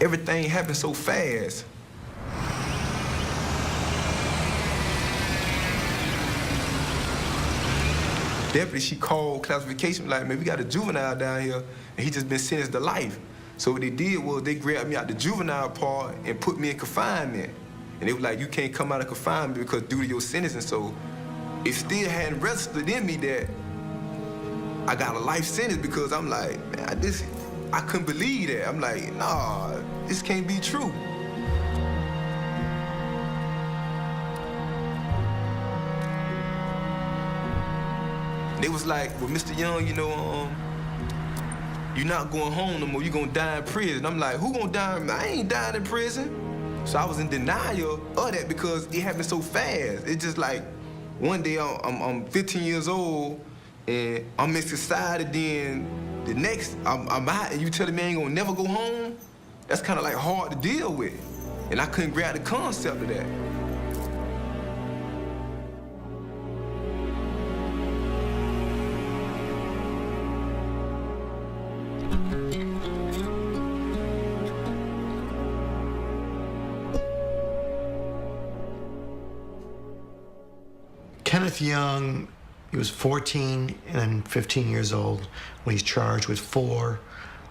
everything happened so fast. Deputy, she called classification like, man, we got a juvenile down here, and he just been sentenced to life. So what they did was they grabbed me out the juvenile part and put me in confinement. And they were like, you can't come out of confinement because due to your sentence. And so it still hadn't registered in me that I got a life sentence, because I'm like, man, I couldn't believe that. I'm like, nah, this can't be true. They was like, well, Mr. Young, you know, you're not going home no more. You're gonna die in prison. I'm like, who gonna die? I ain't dying in prison. So I was in denial of that because it happened so fast. It's just like, one day I'm 15 years old and I'm in society, then the next I'm out and you telling me I ain't gonna never go home? That's kind of like hard to deal with. And I couldn't grab the concept of that. Kenneth Young, he was 14 and 15 years old when he's charged with 4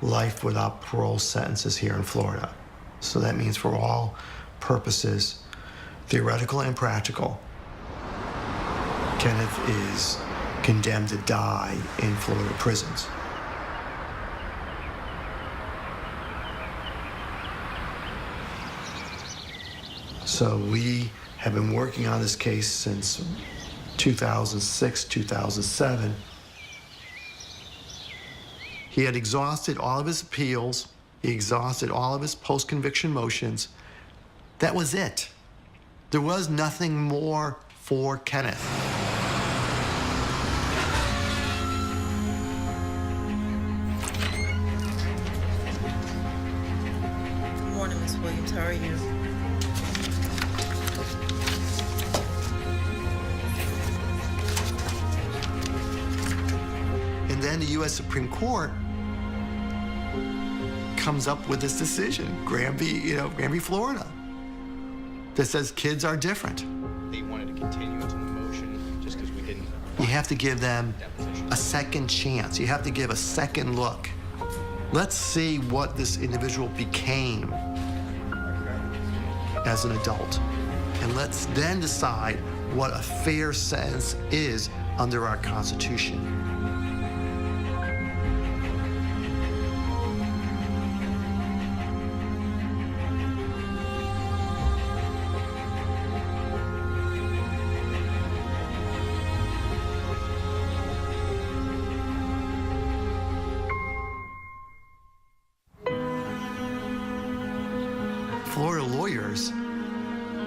life without parole sentences here in Florida. So that means for all purposes, theoretical and practical, Kenneth is condemned to die in Florida prisons. So we have been working on this case since 2006, 2007. He had exhausted all of his appeals. He exhausted all of his post-conviction motions. That was it. There was nothing more for Kenneth. Good morning, Ms. Williams. How are you? And then the U.S. Supreme Court comes up with this decision, Granby, Florida, that says kids are different. They wanted to continue into the motion just because we didn't. You have to give them a second chance. You have to give a second look. Let's see what this individual became as an adult. And let's then decide what a fair sentence is under our Constitution. Florida lawyers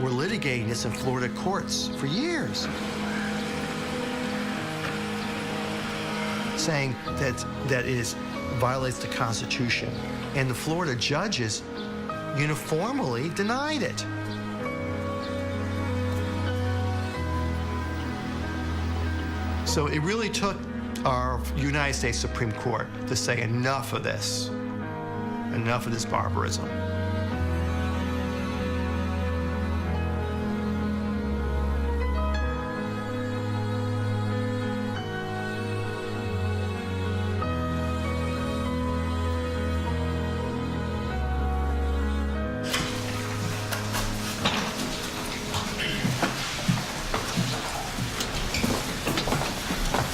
were litigating this in Florida courts for years, saying that it violates the Constitution. And the Florida judges uniformly denied it. So it really took our United States Supreme Court to say enough of this barbarism.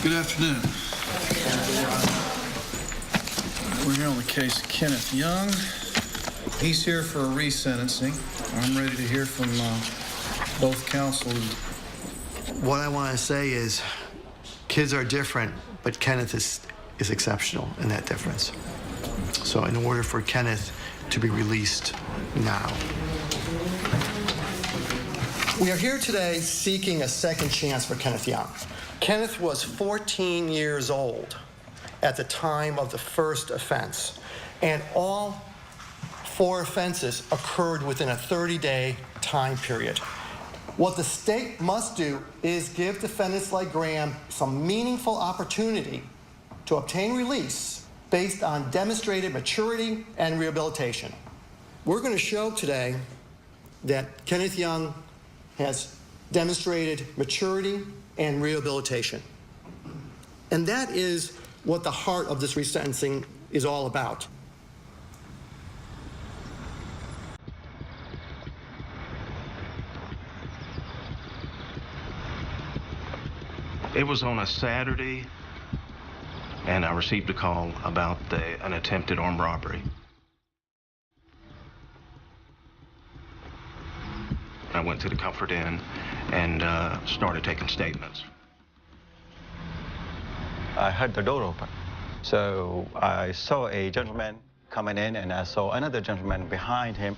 Good afternoon. We're here on the case of Kenneth Young. He's here for a resentencing. I'm ready to hear from both counsel. What I want to say is kids are different, but Kenneth is exceptional in that difference. So in order for Kenneth to be released now. We are here today seeking a second chance for Kenneth Young. Kenneth was 14 years old at the time of the first offense, and all 4 offenses occurred within a 30-day time period. What the state must do is give defendants like Graham some meaningful opportunity to obtain release based on demonstrated maturity and rehabilitation. We're going to show today that Kenneth Young has demonstrated maturity and rehabilitation. And that is what the heart of this resentencing is all about. It was on a Saturday, and I received a call about an attempted armed robbery. I went to the Comfort Inn and started taking statements. I heard the door open. So I saw a gentleman coming in, and I saw another gentleman behind him.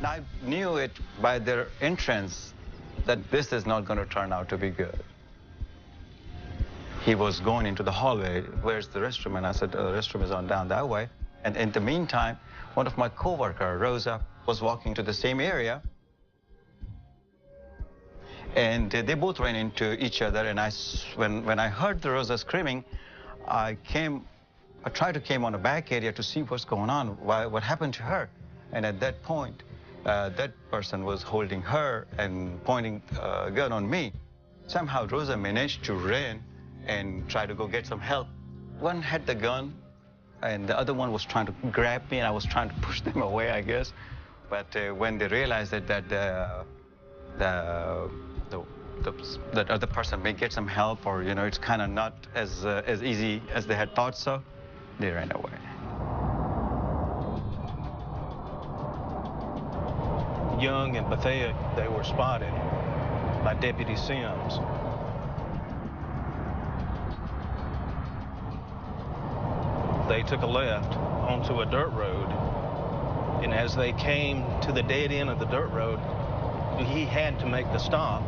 I knew it by their entrance that this is not going to turn out to be good. He was going into the hallway. Where's the restroom? And I said, the restroom is on down that way. And in the meantime, one of my coworkers, Rosa, was walking to the same area. And they both ran into each other. And when I heard the Rosa screaming, I tried to came on a back area to see what's going on, what happened to her. And at that point, that person was holding her and pointing a gun on me. Somehow Rosa managed to run and try to go get some help. One had the gun, and the other one was trying to grab me, and I was trying to push them away, I guess. But when they realized that the other person may get some help, or it's kind of not as easy as they had thought, so they ran away. Young and Bethea, they were spotted by Deputy Sims. They took a left onto a dirt road, and as they came to the dead end of the dirt road, he had to make the stop.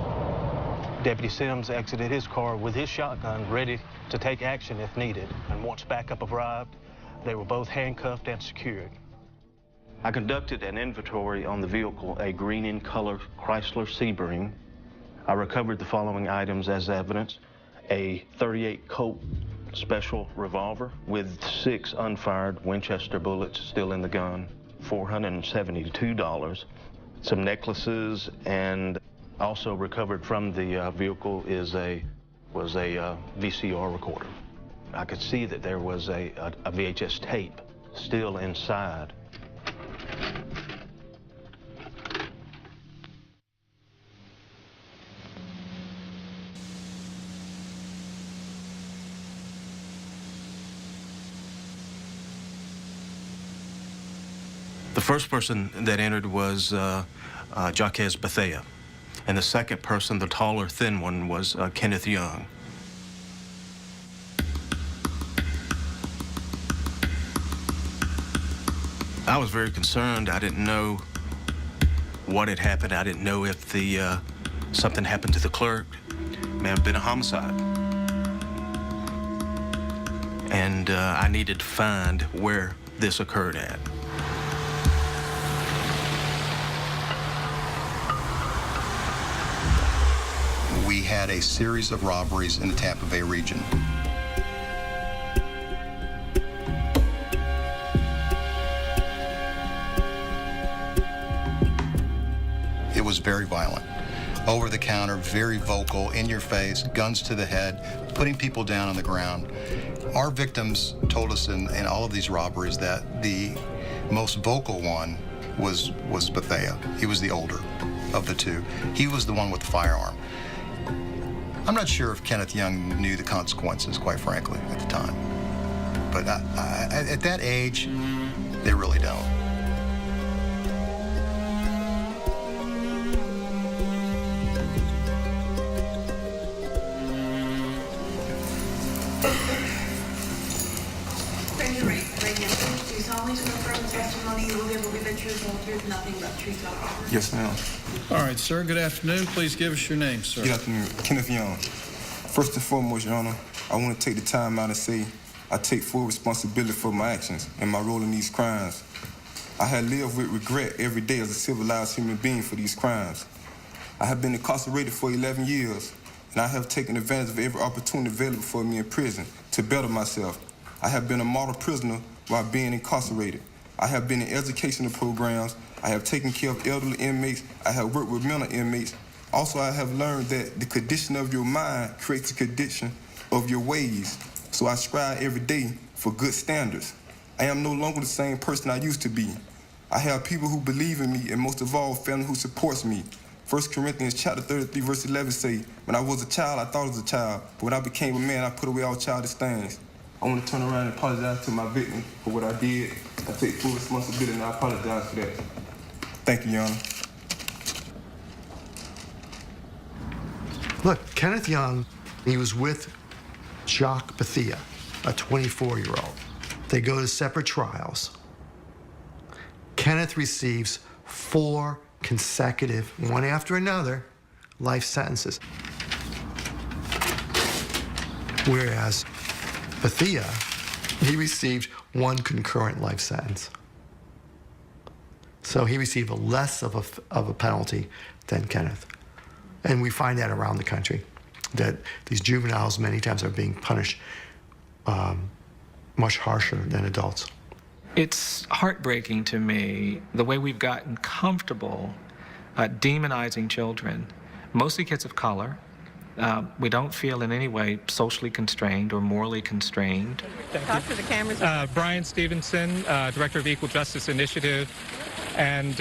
Deputy Sims exited his car with his shotgun ready to take action if needed, and once backup arrived, they were both handcuffed and secured. I conducted an inventory on the vehicle, a green in color Chrysler Sebring. I recovered the following items as evidence: a .38 Colt special revolver with 6 unfired Winchester bullets still in the gun, $472, some necklaces, and also recovered from the vehicle was a VCR recorder. I could see that there was a VHS tape still inside. The first person that entered was Jaquez Bethea, and the second person, the taller, thin one, was Kenneth Young. I was very concerned. I didn't know what had happened. I didn't know if something happened to the clerk. It may have been a homicide. And I needed to find where this occurred at. We had a series of robberies in the Tampa Bay region. It was very violent. Over the counter, very vocal, in your face, guns to the head, putting people down on the ground. Our victims told us in all of these robberies that the most vocal one was Bethea. He was the older of the two. He was the one with the firearm. I'm not sure if Kenneth Young knew the consequences, quite frankly, at the time. But at that age, they really don't. Raise your right hand. Do you solemnly swear affirm the testimony you will give will be the truth, the whole truth, and nothing but the truth, so help you God? Yes, ma'am. All right, sir, good afternoon. Please give us your name, sir. Good afternoon. Kenneth Young. First and foremost, Your Honor, I want to take the time out and say I take full responsibility for my actions and my role in these crimes. I have lived with regret every day as a civilized human being for these crimes. I have been incarcerated for 11 years, and I have taken advantage of every opportunity available for me in prison to better myself. I have been a model prisoner while being incarcerated. I have been in educational programs. I have taken care of elderly inmates. I have worked with mental inmates. Also, I have learned that the condition of your mind creates the condition of your ways. So I strive every day for good standards. I am no longer the same person I used to be. I have people who believe in me, and most of all, family who supports me. 1 Corinthians chapter 33, verse 11 say, when I was a child, I thought I was a child, but when I became a man, I put away all childish things. I want to turn around and apologize to my victim for what I did. I take full responsibility, and I apologize for that. Thank you, Your Honor. Look, Kenneth Young, he was with Jacques Bethia, a 24-year-old. They go to separate trials. Kenneth receives 4 consecutive, one after another, life sentences. Whereas Bethia, he received 1 concurrent life sentence. So he received less of a penalty than Kenneth. And we find that around the country, that these juveniles many times are being punished much harsher than adults. It's heartbreaking to me the way we've gotten comfortable demonizing children, mostly kids of color. We don't feel in any way socially constrained or morally constrained. Talk to the cameras. Brian Stevenson, Director of Equal Justice Initiative. And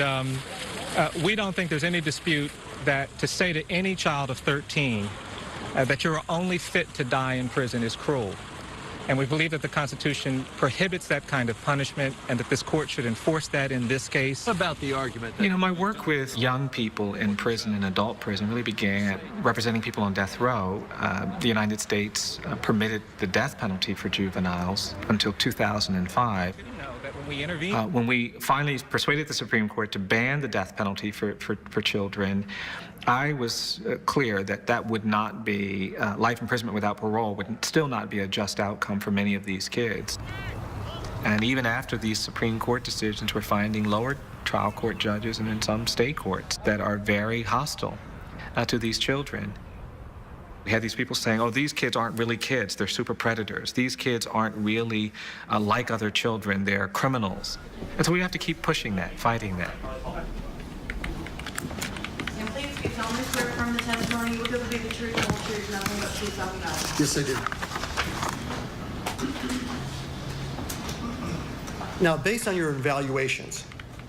we don't think there's any dispute that to say to any child of 13 that you're only fit to die in prison is cruel. And we believe that the Constitution prohibits that kind of punishment and that this court should enforce that in this case. What about the argument that... You know, my work with young people in prison and adult prison really began representing people on death row. The United States permitted the death penalty for juveniles until 2005. When we finally persuaded the Supreme Court to ban the death penalty for children, I was clear that that would not be, life imprisonment without parole would still not be a just outcome for many of these kids. And even after these Supreme Court decisions, we're finding lower trial court judges and in some state courts that are very hostile to these children. We had these people saying, oh, these kids aren't really kids, they're super predators. These kids aren't really like other children, they're criminals. And so we have to keep pushing that, fighting that. And please, if you tell me swear from the testimony, you will give me the truth, the whole truth, nothing but truth, nothing else. Yes, I do. Now, based on your evaluations,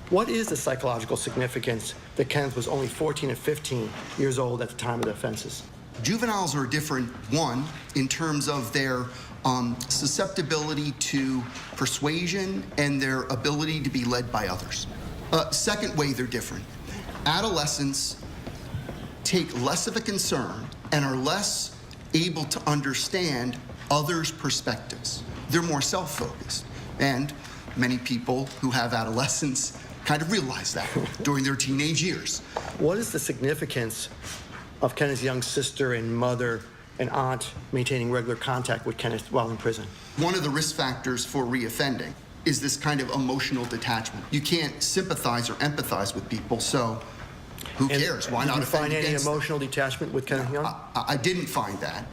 what is the psychological significance that Kenneth was only 14 and 15 years old at the time of the offenses? Juveniles are different, one, in terms of their susceptibility to persuasion and their ability to be led by others. Second way they're different. Adolescents take less of a concern and are less able to understand others' perspectives. They're more self-focused. And many people who have adolescents kind of realize that during their teenage years. What is the significance of Kenneth Young's sister and mother and aunt maintaining regular contact with Kenneth while in prison? One of the risk factors for reoffending is this kind of emotional detachment. You can't sympathize or empathize with people, so who cares? Why not offend against them? Did you find any emotional detachment with Kenneth Young? I didn't find that.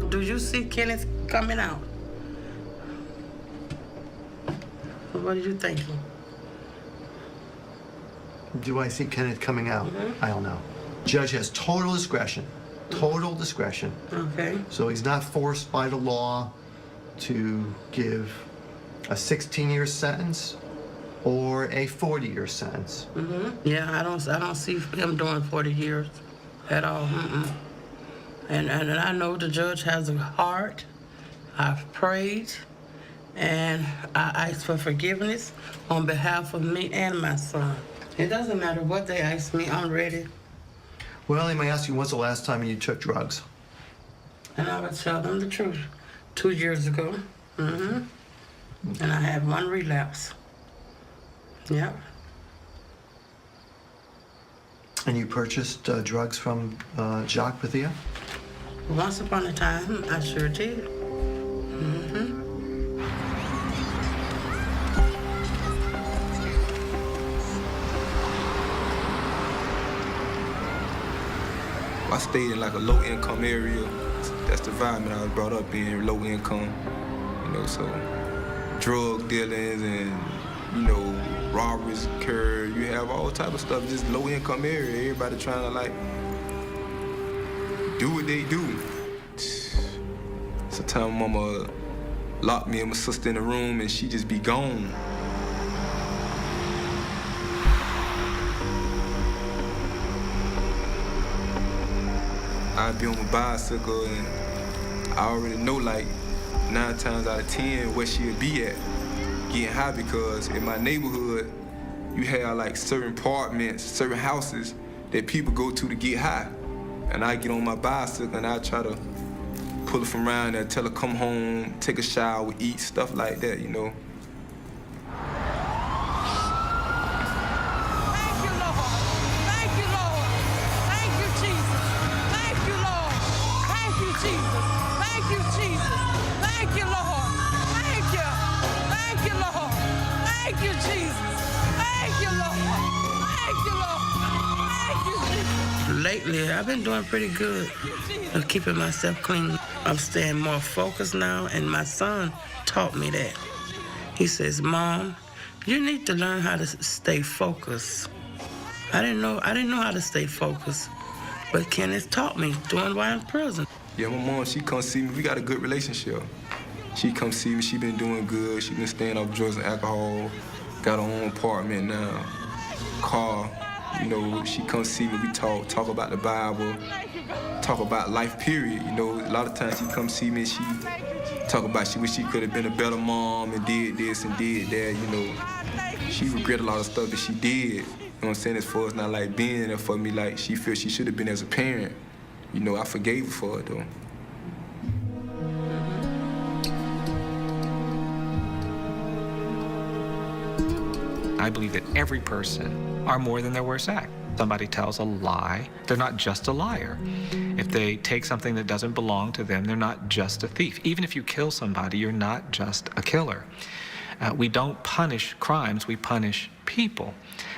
Do you see Kenneth coming out? What are you thinking? Do I see Kenneth coming out? I don't know. Judge has total discretion. Total discretion. Okay. So he's not forced by the law to give a 16-year sentence or a 40-year sentence. Yeah, I don't see him doing 40 years at all. And I know the judge has a heart. I've prayed, and I asked for forgiveness on behalf of me and my son. It doesn't matter what they ask me, I'm ready. Well, they may ask you, when's the last time you took drugs? And I would tell them the truth. 2 years ago. And I had 1 relapse. Yep. And you purchased drugs from Jacques Bethia? Once upon a time, I sure did. Mm-hmm. I stayed in like a low-income area. That's the environment I was brought up in, low income. You know, so drug dealings and, you know, robberies occur. You have all type of stuff, just low-income area. Everybody trying to like do what they do. Sometimes mama locked me and my sister in the room and she just be gone. I'd be on my bicycle and I already know like 9 times out of 10 where she'll be at, getting high, because in my neighborhood, you have like certain apartments, certain houses that people go to get high. And I get on my bicycle and I try to pull her from around there, tell her come home, take a shower, eat, stuff like that, you know. Lately, I've been doing pretty good of keeping myself clean. I'm staying more focused now, and my son taught me that. He says, Mom, you need to learn how to stay focused. I didn't know how to stay focused, but Kenneth taught me doing while in prison. Yeah, my mom, she come see me. We got a good relationship. She come see me. She been doing good. She been staying off drugs and alcohol. Got her own apartment now, car. You know, she come see me, we talk about the Bible, talk about life, period. You know, a lot of times she come see me and she talk about she wish she could have been a better mom and did this and did that, you know. She regret a lot of stuff that she did. You know what I'm saying? As far as not like being there for me, like she feels she should have been as a parent. You know, I forgave her for it though. I believe that every person are more than their worst act. Somebody tells a lie, they're not just a liar. If they take something that doesn't belong to them, they're not just a thief. Even if you kill somebody, you're not just a killer. We don't punish crimes, we punish people.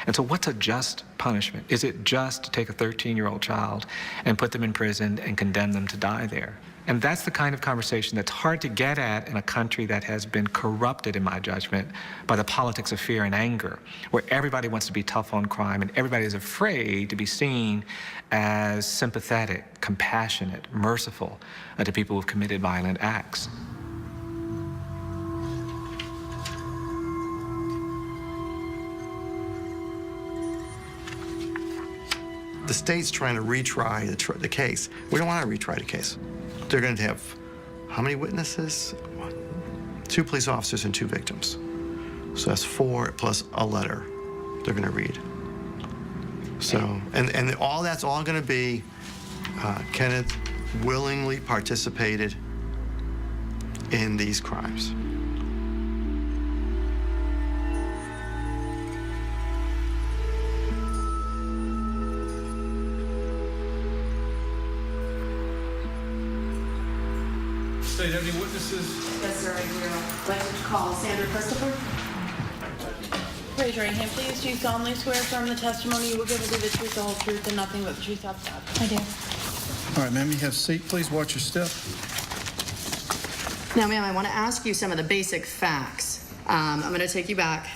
And so what's a just punishment? Is it just to take a 13-year-old child and put them in prison and condemn them to die there? And that's the kind of conversation that's hard to get at in a country that has been corrupted, in my judgment, by the politics of fear and anger, where everybody wants to be tough on crime and everybody is afraid to be seen as sympathetic, compassionate, merciful to people who've committed violent acts. The state's trying to retry the case. We don't want to retry the case. They're going to have how many witnesses? 2 police officers and 2 victims. So that's 4 plus a letter they're going to read. So, and all that's all going to be Kenneth willingly participated in these crimes. State, have any witnesses? Yes, sir, I do. I'd like to call Sandra Christopher. Raise your right hand, please. Do you solemnly swear affirm the testimony you will give will be the truth, the whole truth, and nothing but the truth so help God? I do. All right, ma'am, you have a seat. Please watch your step. Now, ma'am, I want to ask you some of the basic facts. I'm going to take you back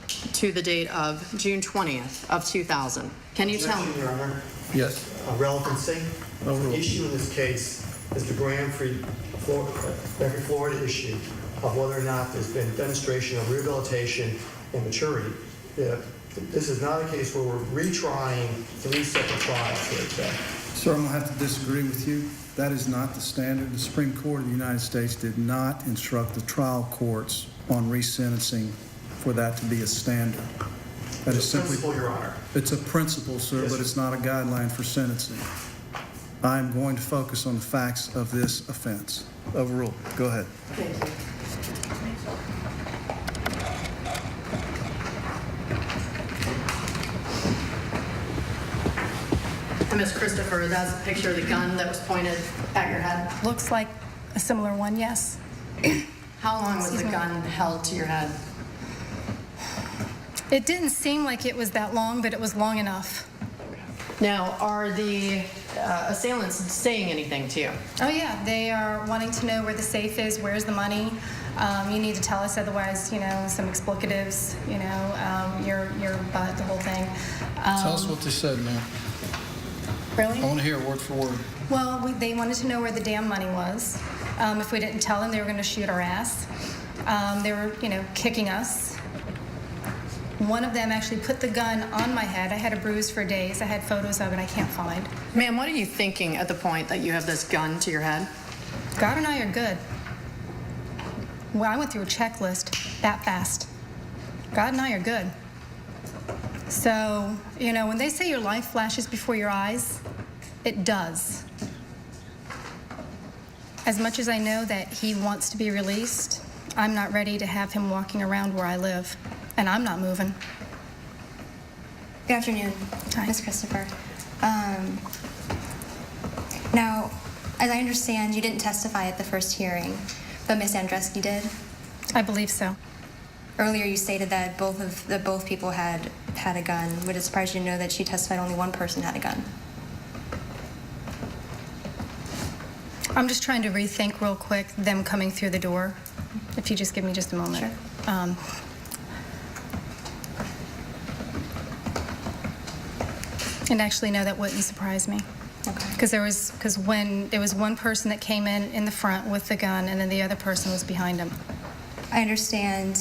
to the date of June 20th of 2000. Can you tell me? Your Honor. Yes. Relevancy. Overruled. The issue in this case is the Grand-Free Florida issue of whether or not there's been demonstration of rehabilitation and maturity. This is not a case where we're retrying 3 separate trials here today. Sir, I'm going to have to disagree with you. That is not the standard. The Supreme Court of the United States did not instruct the trial courts on resentencing for that to be a standard. That is simply... Principle, Your Honor. It's a principle, sir, Yes, but it's not a guideline for sentencing. I'm going to focus on the facts of this offense. Overruled. Go ahead. Thank you. And Ms. Christopher, that's a picture of the gun that was pointed at your head. Looks like a similar one, yes. How long was Excuse the me. gun held to your head? It didn't seem like it was that long, but it was long enough. Now, are the assailants saying anything to you? Oh, yeah, they are wanting to know where the safe is, where's the money. You need to tell us, otherwise, you know, some explicatives, you know, your butt, the whole thing. Tell us what they said, ma'am. Really? I want to hear it word for word. Well, they wanted to know where the damn money was. If we didn't tell them, they were going to shoot our ass. They were, you know, kicking us. One of them actually put the gun on my head. I had a bruise for days. I had photos of it I can't find. Ma'am, what are you thinking at the point that you have this gun to your head? God and I are good. Well, I went through a checklist that fast. God and I are good. So, you know, when they say your life flashes before your eyes, it does. As much as I know that he wants to be released, I'm not ready to have him walking around where I live, and I'm not moving. Good afternoon, Ms. Christopher. Now, as I understand, you didn't testify at the first hearing, but Ms. Andreski did? I believe so. Earlier you stated that both people had a gun. Would it surprise you to know that she testified only one person had a gun? I'm just trying to rethink real quick them coming through the door. If you just give me just a moment. Sure. And actually, no, that wouldn't surprise me. Okay. Because when there was one person that came in the front with the gun, and then the other person was behind him. I understand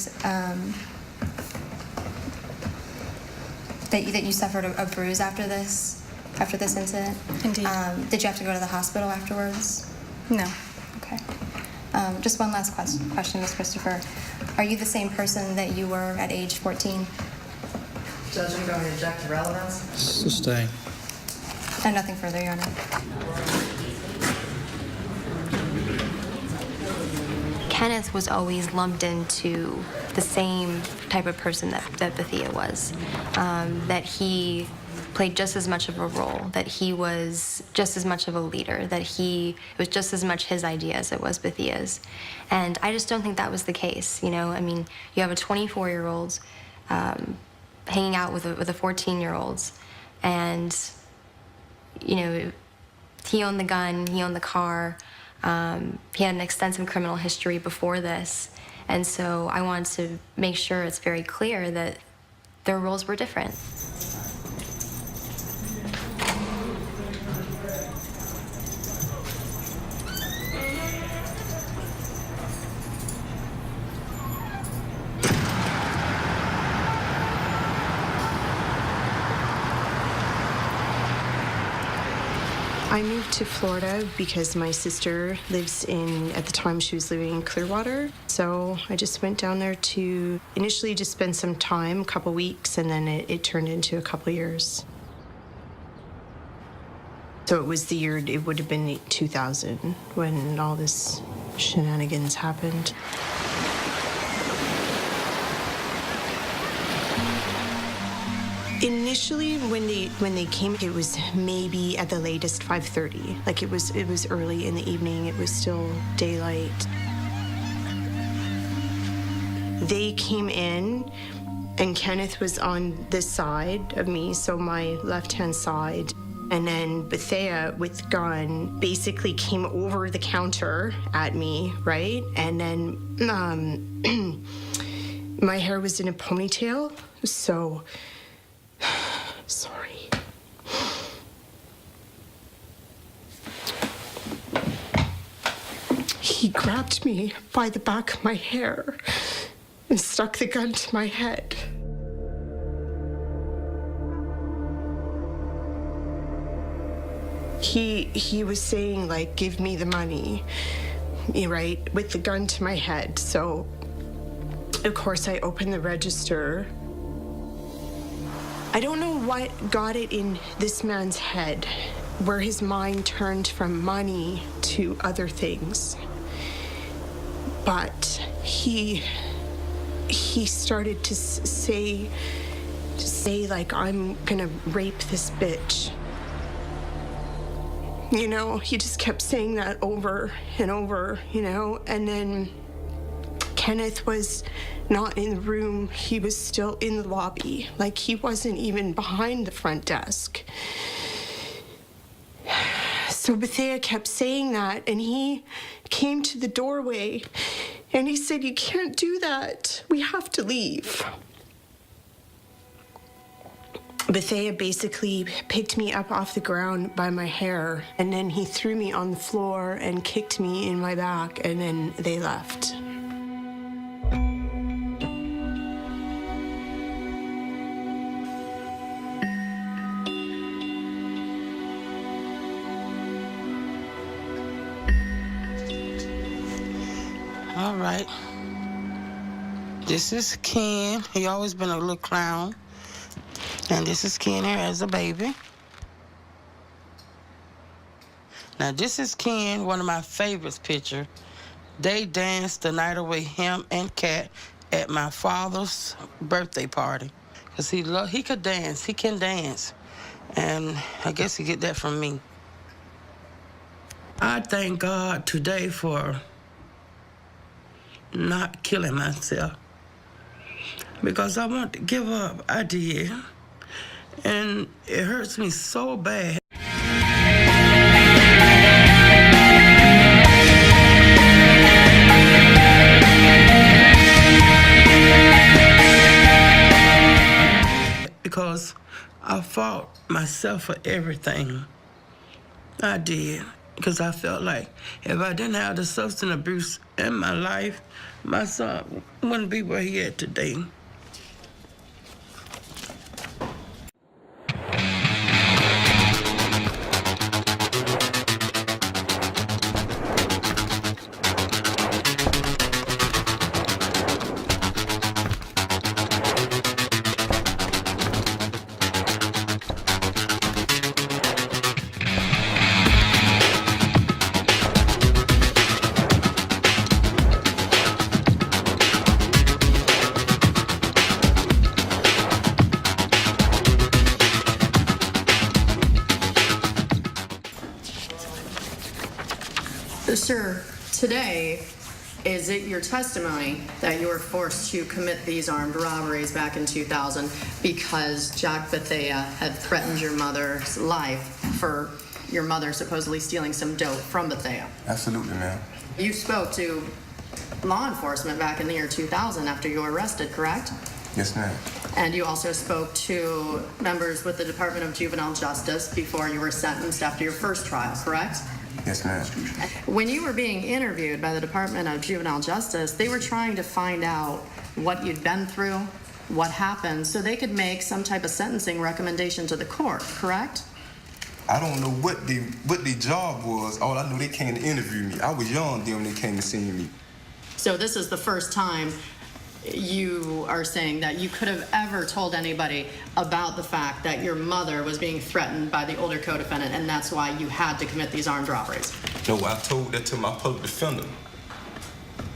that you suffered a bruise after this incident. Indeed. Did you have to go to the hospital afterwards? No. Okay. Just one last question, Ms. Christopher. Are you the same person that you were at age 14? Judge, I'm going to object to relevance. Sustain. And nothing further, Your Honor. Kenneth was always lumped into the same type of person that Bethia was. That he played just as much of a role, that he was just as much of a leader, that it was just as much his idea as it was Bethia's. And I just don't think that was the case, you know? I mean, you have a 24-year-old hanging out with a 14-year-old, and, you know, he owned the gun, he owned the car, he had an extensive criminal history before this, and so I wanted to make sure it's very clear that their roles were different. I moved to Florida because my sister lives at the time she was living in Clearwater. So I just went down there to initially just spend some time, a couple weeks, and then it turned into a couple years. So it was the year, it would have been 2000 when all this shenanigans happened. Initially, when they came, it was maybe at the latest 5:30. Like it was early in the evening. It was still daylight. They came in, and Kenneth was on this side of me, so my left-hand side. And then Bethia, with gun, basically came over the counter at me, right? And then my hair was in a ponytail, so. Sorry. He grabbed me by the back of my hair and stuck the gun to my head. He was saying, like, give me the money, right, with the gun to my head. So, of course, I opened the register. I don't know what got it in this man's head, where his mind turned from money to other things. But he started to say like, I'm gonna rape this bitch. You know, he just kept saying that over and over, you know, and then Kenneth was not in the room. He was still in the lobby. Like, he wasn't even behind the front desk. So Bethea kept saying that, and he came to the doorway, and he said, "You can't do that. We have to leave." Bethea basically picked me up off the ground by my hair, and then he threw me on the floor and kicked me in my back, and then they left. All right. This is Ken. He always been a little clown. And this is Ken here as a baby. Now this is Ken, one of my favorite pictures. They danced the night away, him and Kat, at my father's birthday party. Cause he could dance, he can dance. And I guess he get that from me. I thank God today for not killing myself. Because I want to give up, I did. And it hurts me so bad. Because I fought myself for everything. I did. Because I felt like if I didn't have the substance abuse in my life, my son wouldn't be where he is today. Sir, today, is it your testimony that you were forced to commit these armed robberies back in 2000 because Jack Bethea had threatened your mother's life for your mother supposedly stealing some dope from Bethea? Absolutely, ma'am. You spoke to law enforcement back in the year 2000 after you were arrested, correct? Yes, ma'am. And you also spoke to members with the Department of Juvenile Justice before you were sentenced after your first trial, correct? Yes, ma'am. When you were being interviewed by the Department of Juvenile Justice, they were trying to find out what you'd been through, what happened, so they could make some type of sentencing recommendation to the court, correct? I don't know what the job was. All I know, they came to interview me. I was young then when they came to see me. So this is the first time you are saying that you could have ever told anybody about the fact that your mother was being threatened by the older co-defendant, and that's why you had to commit these armed robberies. No, I told that to my public defender.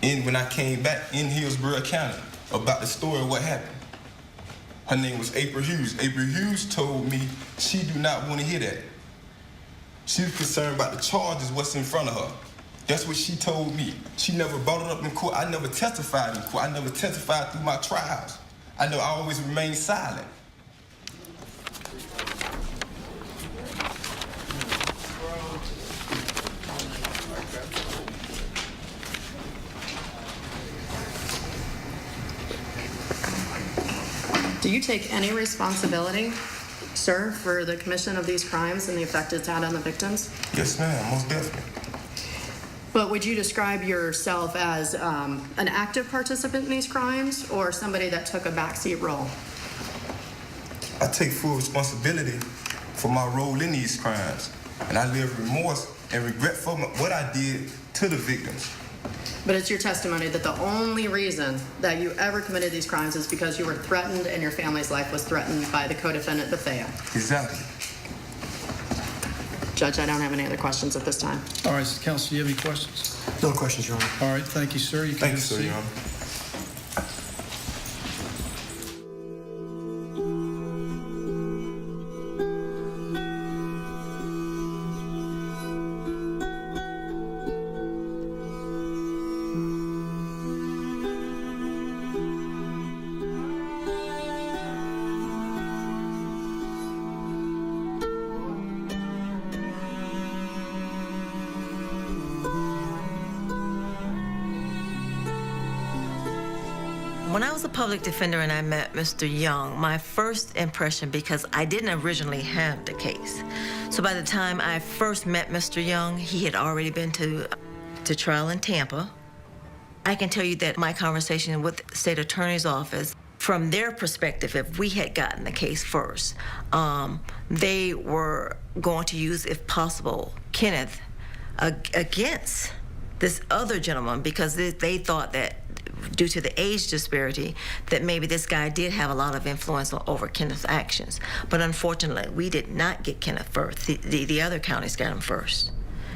And when I came back in Hillsborough County about the story of what happened. Her name was April Hughes. April Hughes told me she do not want to hear that. She was concerned about the charges, what's in front of her. That's what she told me. She never brought it up in court. I never testified in court. I never testified through my trials. I always remained silent. Do you take any responsibility, sir, for the commission of these crimes and the effect it's had on the victims? Yes, ma'am, most definitely. But would you describe yourself as an active participant in these crimes or somebody that took a backseat role? I take full responsibility for my role in these crimes, and I live remorse and regret for what I did to the victims. But it's your testimony that the only reason that you ever committed these crimes is because you were threatened and your family's life was threatened by the co-defendant, Bethea. Exactly. Judge, I don't have any other questions at this time. All right, counsel, do you have any questions? No questions, Your Honor. All right, thank you, sir. You can Thank you, have a sir, seat. Your Honor. When I was a public defender and I met Mr. Young, my first impression, because I didn't originally have the case, so by the time I first met Mr. Young, he had already been to trial in Tampa. I can tell you that my conversation with the state attorney's office, from their perspective, if we had gotten the case first, they were going to use, if possible, Kenneth against this other gentleman, because they thought that due to the age disparity, that maybe this guy did have a lot of influence over Kenneth's actions. But unfortunately, we did not get Kenneth first. The other counties got him first.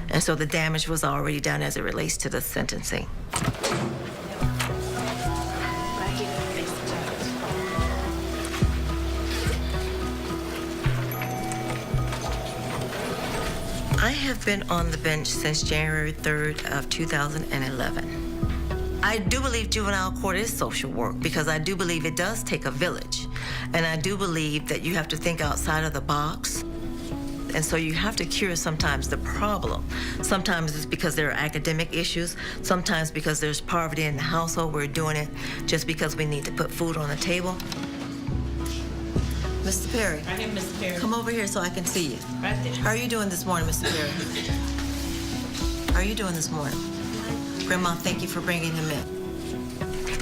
And so the damage was already done as it relates to the sentencing. I have been on the bench since January 3rd of 2011. I do believe juvenile court is social work, because I do believe it does take a village. And I do believe that you have to think outside of the box. And so you have to cure sometimes the problem. Sometimes it's because there are academic issues. Sometimes because there's poverty in the household. We're doing it just because we need to put food on the table. Mr. Perry. Right here, Mr. Perry. Come over here so I can see you. Right there. How are you doing this morning, Mr. Perry? How are you doing this morning? Grandma, thank you for bringing him in.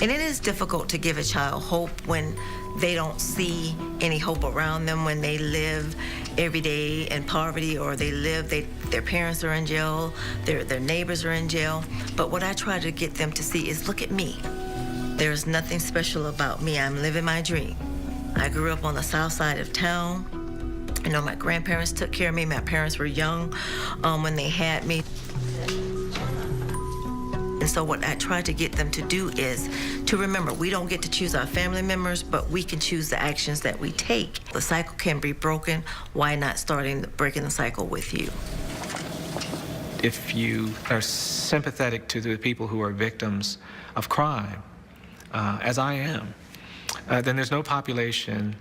And it is difficult to give a child hope when they don't see any hope around them, when they live every day in poverty, or their parents are in jail, their neighbors are in jail. But what I try to get them to see is, look at me. There's nothing special about me. I'm living my dream. I grew up on the south side of town. You know, my grandparents took care of me. My parents were young when they had me. And so what I try to get them to do is to remember, we don't get to choose our family members, but we can choose the actions that we take. The cycle can be broken. Why not breaking the cycle with you? If you are sympathetic to the people who are victims of crime, as I am, then there's no population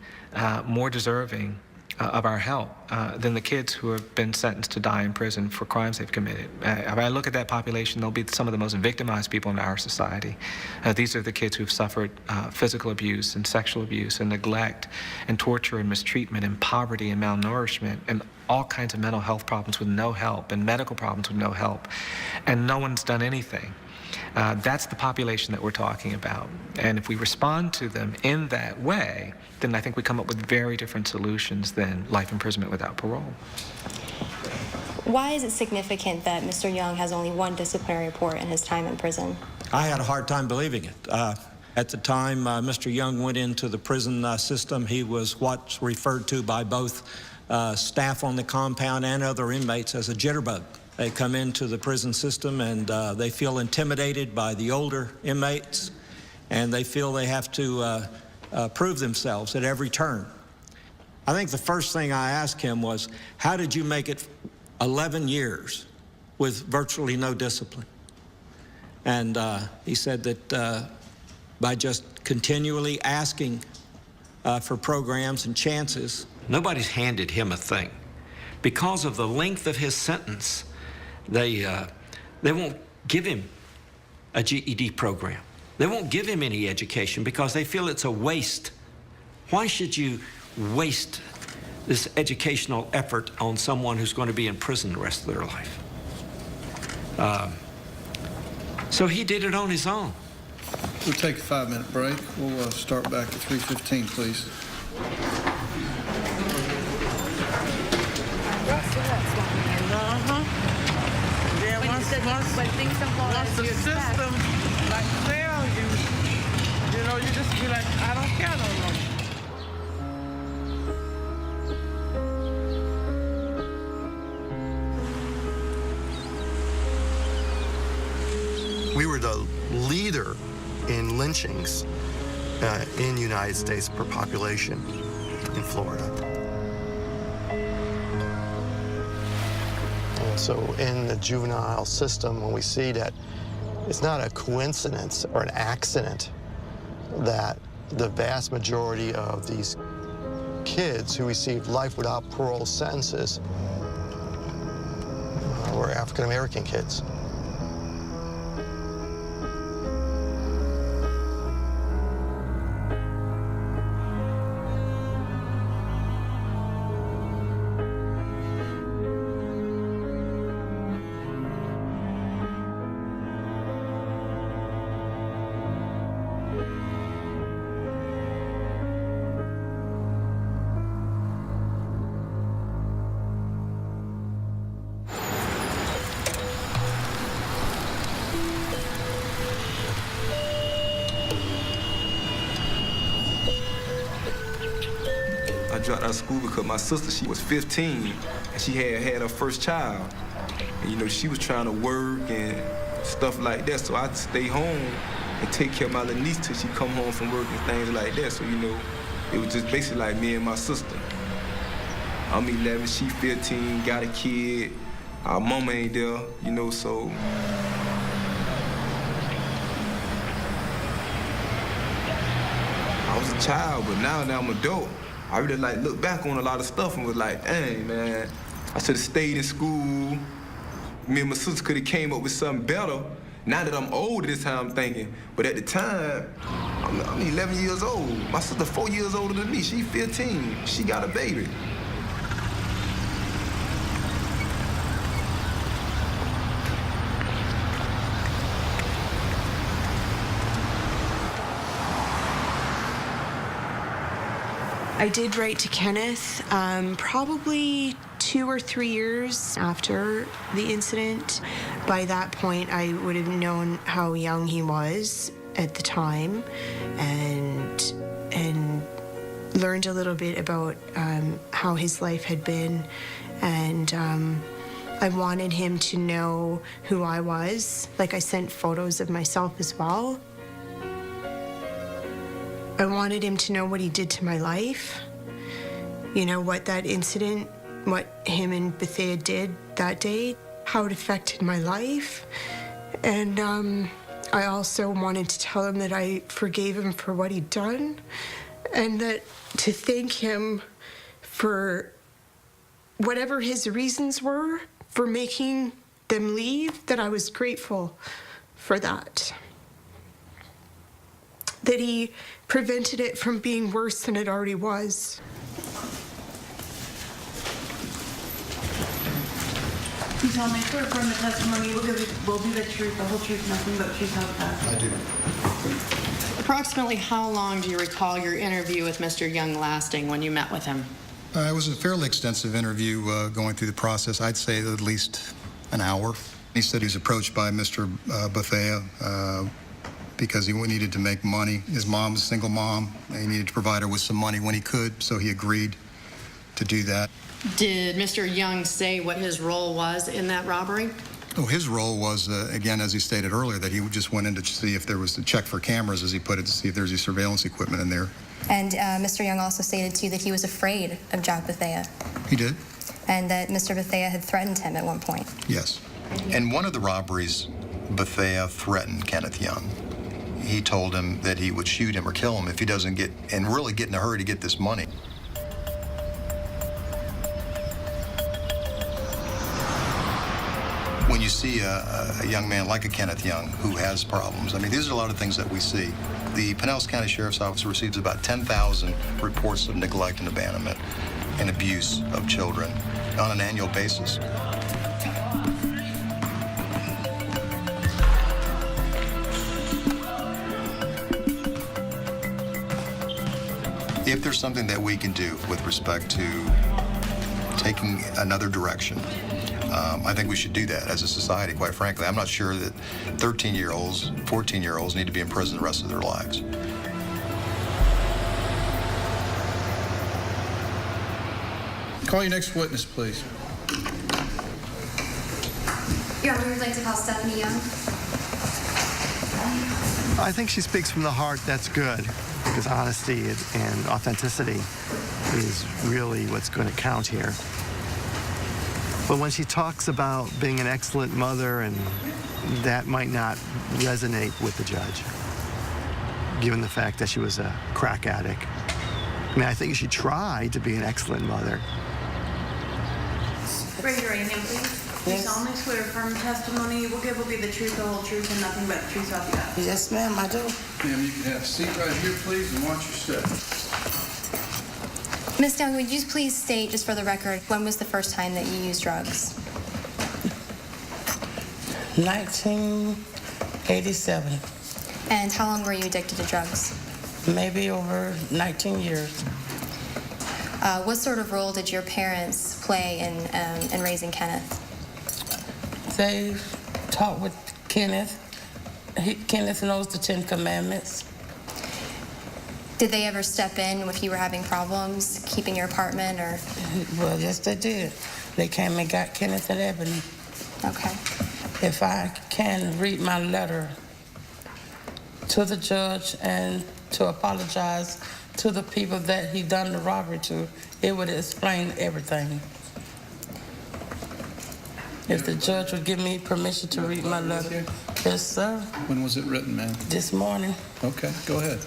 more deserving of our help than the kids who have been sentenced to die in prison for crimes they've committed. If I look at that population, they'll be some of the most victimized people in our society. These are the kids who've suffered physical abuse and sexual abuse and neglect and torture and mistreatment and poverty and malnourishment and all kinds of mental health problems with no help and medical problems with no help. And no one's done anything. That's the population that we're talking about. And if we respond to them in that way, then I think we come up with very different solutions than life imprisonment without parole. Why is it significant that Mr. Young has only one disciplinary report in his time in prison? I had a hard time believing it. At the time Mr. Young went into the prison system, he was what's referred to by both staff on the compound and other inmates as a jitterbug. They come into the prison system and they feel intimidated by the older inmates, and they feel they have to prove themselves at every turn. I think the first thing I asked him was, how did you make it 11 years with virtually no discipline? And he said that by just continually asking for programs and chances. Nobody's handed him a thing. Because of the length of his sentence, they won't give him a GED program. They won't give him any education because they feel it's a waste. Why should you waste this educational effort on someone who's going to be in prison the rest of their life? So he did it on his own. We'll take a 5-minute break. We'll start back at 3:15, please. Once the system like fail you, you know, you just be like, I don't care no more. We were the leader in lynchings in the United States per population in Florida. And so in the juvenile system, when we see that it's not a coincidence or an accident that the vast majority of these kids who received life without parole sentences were African American kids. dropped out of school because my sister, she was 15, and she had her first child. And, you know, she was trying to work and stuff like that, so I'd stay home and take care of my little niece till she come home from work and things like that. So, you know, it was just basically like me and my sister. I'm 11, she 15, got a kid. Our mama ain't there, you know, so. I was a child, but now that I'm an adult, I really like look back on a lot of stuff and was like, dang, man, I should have stayed in school. Me and my sister could have came up with something better. Now that I'm older, this time I'm thinking. But at the time, I'm 11 years old. My sister 4 years older than me. She 15. She got a baby. I did write to Kenneth probably 2 or 3 years after the incident. By that point, I would have known how young he was at the time and learned a little bit about how his life had been. And I wanted him to know who I was. Like, I sent photos of myself as well. I wanted him to know what he did to my life. You know, what that incident, what him and Bethea did that day, how it affected my life. And I also wanted to tell him that I forgave him for what he'd done, and that to thank him for whatever his reasons were for making them leave, that I was grateful for that. That he prevented it from being worse than it already was. You solemnly swear affirm the testimony you will give will be the truth, the whole truth, nothing but the truth, so help you God. I do. Approximately how long do you recall your interview with Mr. Young lasting when you met with him? It was a fairly extensive interview going through the process. I'd say at least an hour. He said he was approached by Mr. Bethea because he needed to make money. His mom was a single mom. He needed to provide her with some money when he could, so he agreed to do that. Did Mr. Young say what his role was in that robbery? Oh, his role was, again, as he stated earlier, that he just went in to see if there was a check for cameras, as he put it, to see if there's any surveillance equipment in there. And Mr. Young also stated, too, that he was afraid of Jack Bethea. He did? And that Mr. Bethea had threatened him at one point. Yes. In one of the robberies, Bethea threatened Kenneth Young. He told him that he would shoot him or kill him if he doesn't get, and really get in a hurry to get this money. When you see a young man like a Kenneth Young who has problems, I mean, these are a lot of things that we see. The Pinellas County Sheriff's Office receives about 10,000 reports of neglect and abandonment and abuse of children on an annual basis. If there's something that we can do with respect to taking another direction, I think we should do that as a society, quite frankly. I'm not sure that 13-year-olds, 14-year-olds need to be in prison the rest of their lives. Call your next witness, please. Your Honor, we'd like to call Stephanie Young. I think she speaks from the heart. That's good, because honesty and authenticity is really what's going to count here. But when she talks about being an excellent mother, and that might not resonate with the judge, given the fact that she was a crack addict. I mean, I think she tried to be an excellent mother. Raise your right hand, please. You solemnly swear affirm the testimony you will give will be the truth, the whole truth, and nothing but the truth, so help you God. Yes, ma'am, I do. Ma'am, you can have a seat right here, please, and watch your step. Ms. Young, would you please state, just for the record, when was the first time that you used drugs? 1987. And how long were you addicted to drugs? Maybe over 19 years. What sort of role did your parents play in raising Kenneth? They talked with Kenneth. Kenneth knows the 10 Commandments. Did they ever step in if you were having problems keeping your apartment or? Well, yes, they did. They came and got Kenneth and Ebony. Okay. If I can read my letter to the judge and to apologize to the people that he done the robbery to, it would explain everything. If the judge would give me permission to read my letter. Yes, sir. When was it written, ma'am? This morning. Okay, go ahead.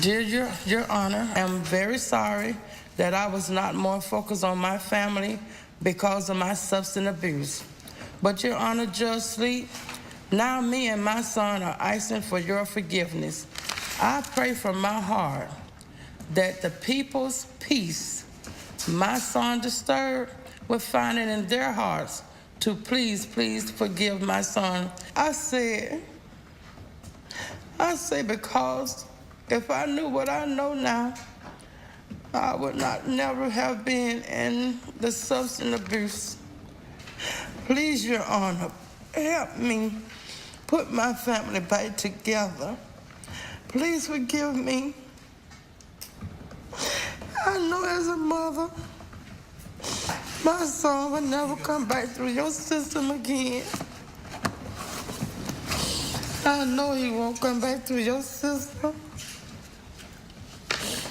Dear Your Honor, I am very sorry that I was not more focused on my family because of my substance abuse. But Your Honor, Judge Sleet, now me and my son are asking for your forgiveness. I pray from my heart that the people's peace my son disturbed will find it in their hearts to please forgive my son. I say because if I knew what I know now, I would never have been in the substance abuse. Please, Your Honor, help me put my family back together. Please forgive me. I know as a mother, my son will never come back through your system again. I know he won't come back through your system.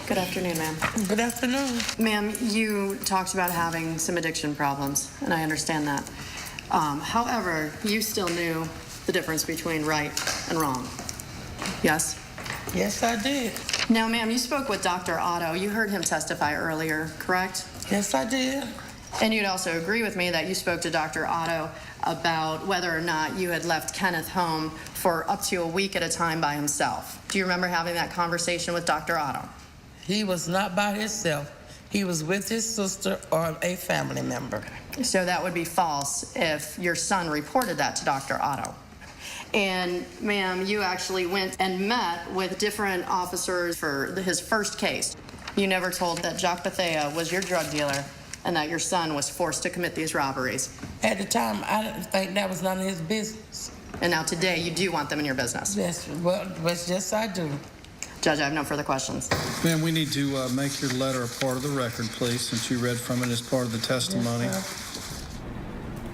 Good afternoon, ma'am. Good afternoon. Ma'am, you talked about having some addiction problems, and I understand that. However, you still knew the difference between right and wrong. Yes? Yes, I did. Now, ma'am, you spoke with Dr. Otto. You heard him testify earlier, correct? Yes, I did. And you'd also agree with me that you spoke to Dr. Otto about whether or not you had left Kenneth home for up to a week at a time by himself. Do you remember having that conversation with Dr. Otto? He was not by himself. He was with his sister or a family member. So that would be false if your son reported that to Dr. Otto. And, ma'am, you actually went and met with different officers for his first case. You never told that Jacques Bethea was your drug dealer and that your son was forced to commit these robberies. At the time, I didn't think that was none of his business. And now today, you do want them in your business? Yes, well, yes, I do. Judge, I have no further questions. Ma'am, we need to make your letter a part of the record, please, since you read from it as part of the testimony. Yes,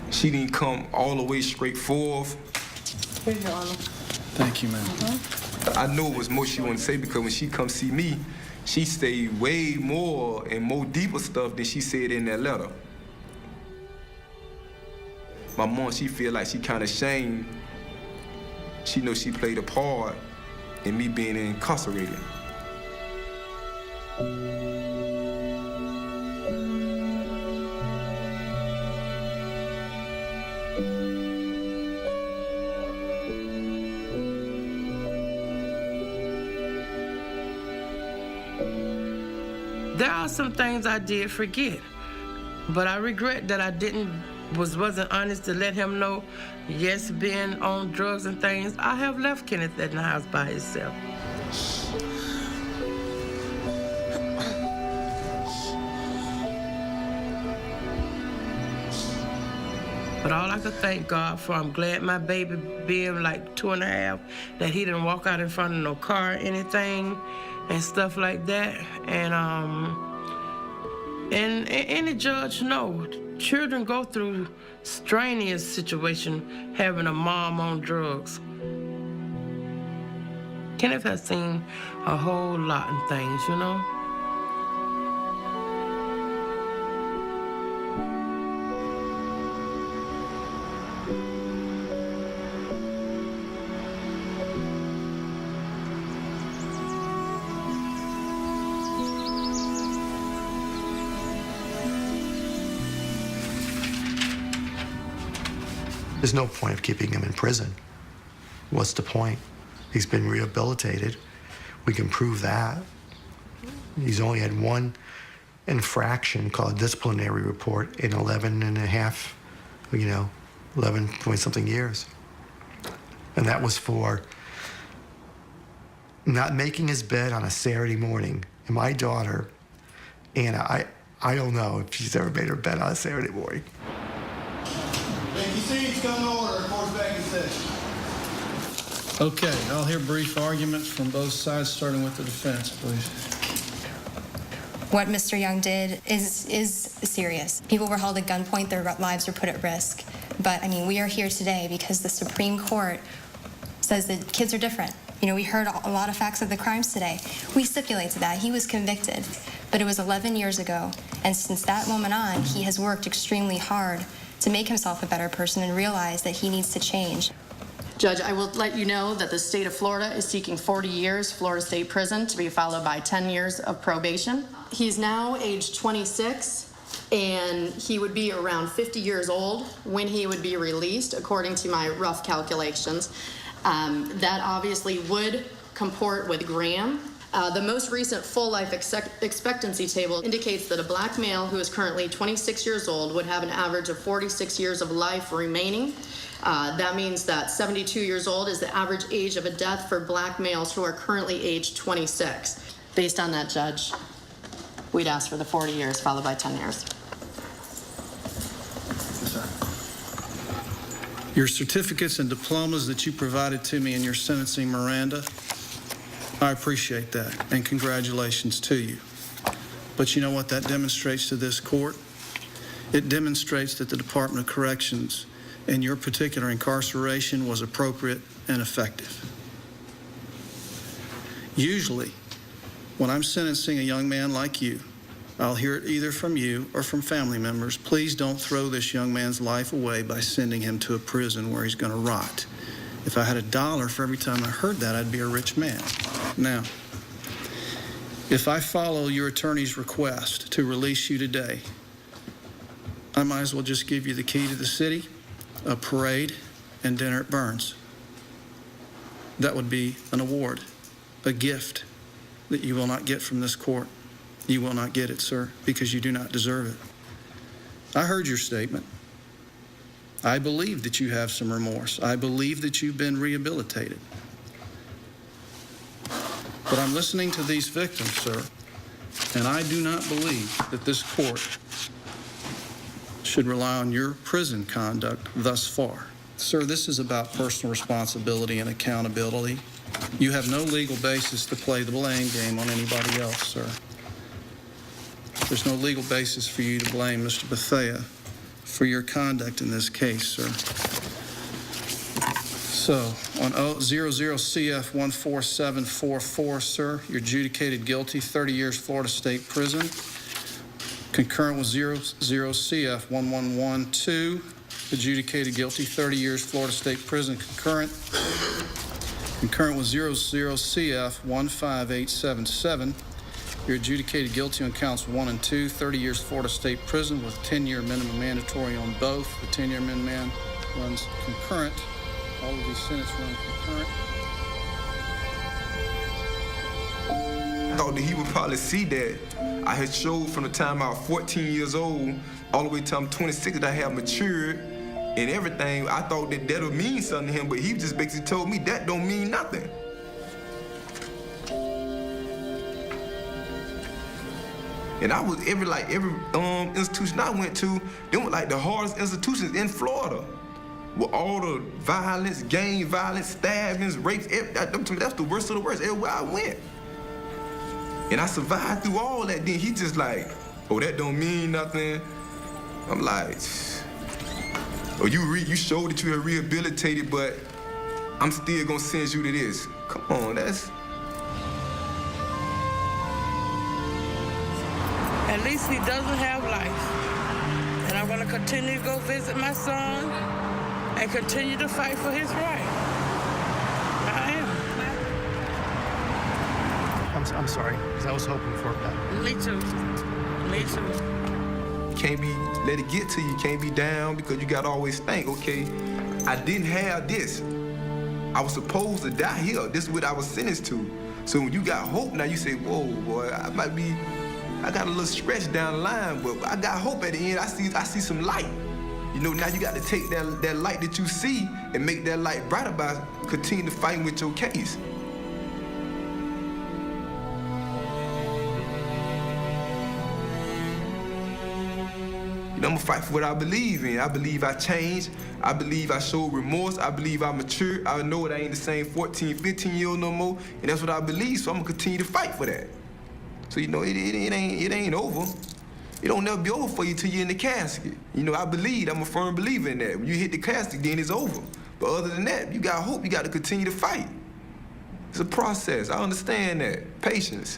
She didn't come all the way straight forth. Here, Your Honor. Thank you, ma'am. I know it was more she wanted to say because when she come see me, she say way more and more deeper stuff than she said in that letter. My mom, she feel like she kind of ashamed. She knows she played a part in me being incarcerated. There are some things I did forget, but I regret that I wasn't honest to let him know, yes, being on drugs and things, I have left Kenneth in the house by himself. But all I could thank God for, I'm glad my baby being like 2.5, that he didn't walk out in front of no car or anything and stuff like that. And any judge know, children go through strenuous situation having a mom on drugs. Kenneth has seen a whole lot of things, you know? There's no point of keeping him in prison. What's the point? He's been rehabilitated. We can prove that. He's only had one infraction called a disciplinary report in 11 point something years. And that was for not making his bed on a Saturday morning. And my daughter, Anna, I don't know if she's ever made her bed on a Saturday morning. Thank you, seats, come to order. Court's back in session. Okay, I'll hear brief arguments from both sides, starting with the defense, please. What Mr. Young did is serious. People were held at gunpoint, their lives were put at risk. But, I mean, we are here today because the Supreme Court says that kids are different. You know, we heard a lot of facts of the crimes today. We stipulate to that. He was convicted, but it was 11 years ago. And since that moment on, he has worked extremely hard to make himself a better person and realize that he needs to change. Judge, I will let you know that the state of Florida is seeking 40 years Florida State Prison to be followed by 10 years of probation. He's now age 26, and he would be around 50 years old when he would be released, according to my rough calculations. That obviously would comport with Graham. The most recent full life expectancy table indicates that a black male who is currently 26 years old would have an average of 46 years of life remaining. That means that 72 years old is the average age of a death for black males who are currently age 26. Based on that, Judge, we'd ask for the 40 years followed by 10 years. Your certificates and diplomas that you provided to me in your sentencing, Miranda, I appreciate that, and congratulations to you. But you know what that demonstrates to this court? It demonstrates that the Department of Corrections and your particular incarceration was appropriate and effective. Usually, when I'm sentencing a young man like you, I'll hear it either from you or from family members. Please don't throw this young man's life away by sending him to a prison where he's going to rot. If I had $1 for every time I heard that, I'd be a rich man. Now, if I follow your attorney's request to release you today, I might as well just give you the key to the city, a parade, and dinner at Burns. That would be an award, a gift that you will not get from this court. You will not get it, sir, because you do not deserve it. I heard your statement. I believe that you have some remorse. I believe that you've been rehabilitated. But I'm listening to these victims, sir, and I do not believe that this court should rely on your prison conduct thus far. Sir, this is about personal responsibility and accountability. You have no legal basis to play the blame game on anybody else, sir. There's no legal basis for you to blame Mr. Bethea for your conduct in this case, sir. So, on 00CF14744, sir, you're adjudicated guilty, 30 years Florida State Prison. Concurrent with 00CF1112, adjudicated guilty, 30 years Florida State Prison. Concurrent with 00CF15877, you're adjudicated guilty on counts 1 and 2, 30 years Florida State Prison with 10-year minimum mandatory on both. The 10-year minimum runs concurrent. All of these sentences run concurrent. I thought that he would probably see that I had showed from the time I was 14 years old all the way till I'm 26 that I have matured and everything. I thought that that would mean something to him, but he just basically told me that don't mean nothing. And I was every institution I went to, they were like the hardest institutions in Florida. With all the violence, gang violence, stabbings, rapes, that's the worst of the worst everywhere I went. And I survived through all that. Then he just like, oh, that don't mean nothing. I'm like, oh, you showed that you are rehabilitated, but I'm still gonna send you to this. Come on, that's. At least he doesn't have life. And I'm going to continue to go visit my son and continue to fight for his right. I am. I'm sorry, because I was hoping for that. Me too. Me too. Can't be, let it get to you. Can't be down because you got to always think, okay, I didn't have this. I was supposed to die here. This is what I was sentenced to. So when you got hope, now you say, whoa, boy, I got a little stretch down the line, but I got hope at the end. I see some light. You know, now you got to take that light that you see and make that light brighter by continue to fight with your case. You know, I'm gonna fight for what I believe in. I believe I changed. I believe I showed remorse. I believe I matured. I know that I ain't the same 14, 15-year-old no more, and that's what I believe, so I'm gonna continue to fight for that. So, you know, it ain't over. It don't never be over for you till you're in the casket. You know, I'm a firm believer in that. When you hit the casket, then it's over. But other than that, you got hope. You got to continue to fight. It's a process. I understand that. Patience.